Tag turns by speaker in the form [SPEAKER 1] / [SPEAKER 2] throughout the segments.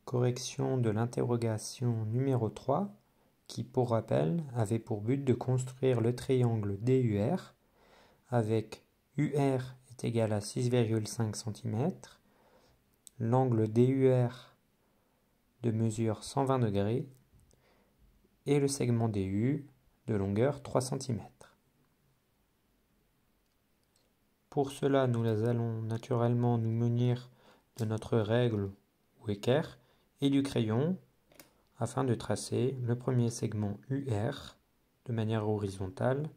[SPEAKER 1] Correction de l'interrogation numéro 3, qui, pour rappel, avait pour but de construire le triangle DUR avec UR est égal à 6,5 cm, l'angle DUR de mesure 120 degrés et le segment DU de longueur 3 cm. Pour cela, nous allons naturellement nous munir de notre règle ou équerre et du crayon afin de tracer le premier segment UR de manière horizontale.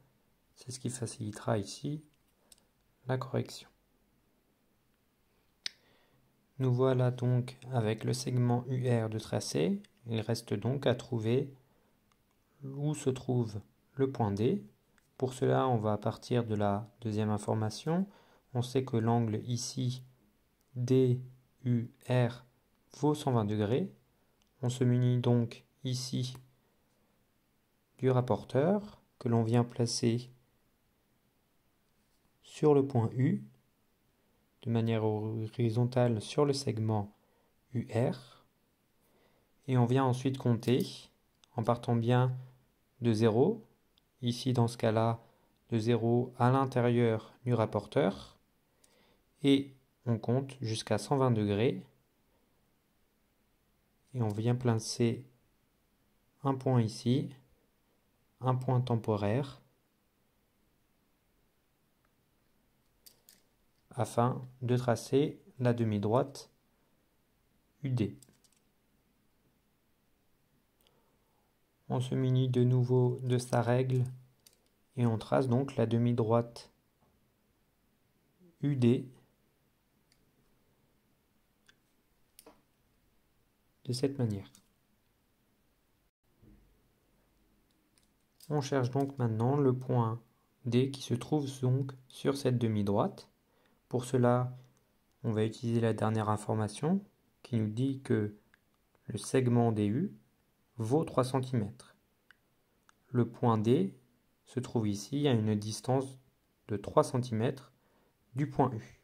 [SPEAKER 1] C'est ce qui facilitera ici la correction. Nous voilà donc avec le segment UR de tracé. Il reste donc à trouver où se trouve le point D. Pour cela, on va partir de la deuxième information. On sait que l'angle ici DUR vaut 120 degrés. On se munit donc ici du rapporteur que l'on vient placer sur le point U de manière horizontale sur le segment UR. Et on vient ensuite compter en partant bien de 0, ici dans ce cas-là de 0 à l'intérieur du rapporteur, et on compte jusqu'à 120 degrés, et on vient placer un point ici, un point temporaire, afin de tracer la demi-droite UD. On se munit de nouveau de sa règle et on trace donc la demi-droite UD de cette manière. On cherche donc maintenant le point D qui se trouve donc sur cette demi-droite. Pour cela, on va utiliser la dernière information qui nous dit que le segment DU vaut 3 cm. Le point D se trouve ici à une distance de 3 cm du point U.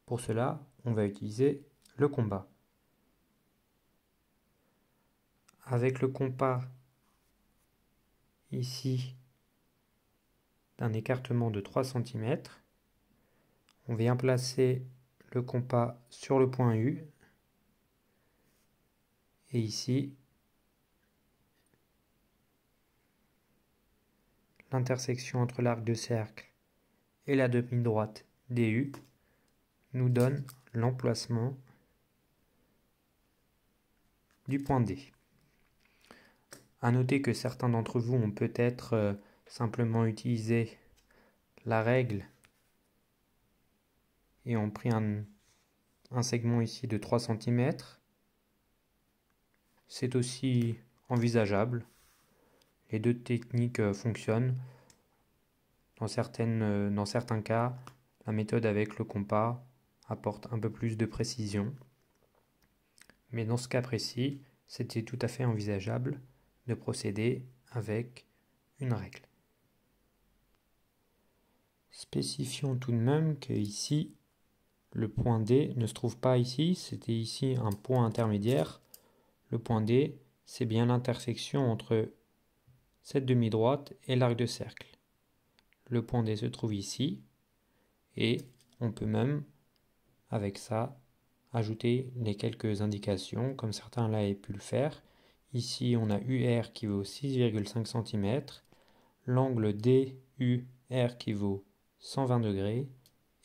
[SPEAKER 1] Pour cela, on va utiliser le compas. Avec le compas ici d'un écartement de 3 cm, on vient placer le compas sur le point U et ici l'intersection entre l'arc de cercle et la demi-droite DU nous donne l'emplacement du point D. A noter que certains d'entre vous ont peut-être simplement utilisé la règle et ont pris un segment ici de 3 cm. C'est aussi envisageable. Les deux techniques fonctionnent. Dans certains cas, la méthode avec le compas apporte un peu plus de précision. Mais dans ce cas précis, c'était tout à fait envisageable de procéder avec une règle. Spécifions tout de même que ici, le point D ne se trouve pas ici, c'était ici un point intermédiaire. Le point D, c'est bien l'intersection entre cette demi-droite et l'arc de cercle. Le point D se trouve ici, et on peut même, avec ça, ajouter les quelques indications, comme certains là aient pu le faire. Ici, on a UR qui vaut 6,5 cm, l'angle DUR qui vaut 120 degrés,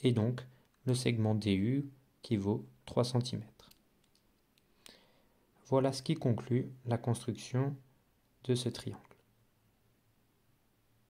[SPEAKER 1] et donc le segment DU qui vaut 3 cm. Voilà ce qui conclut la construction de ce triangle.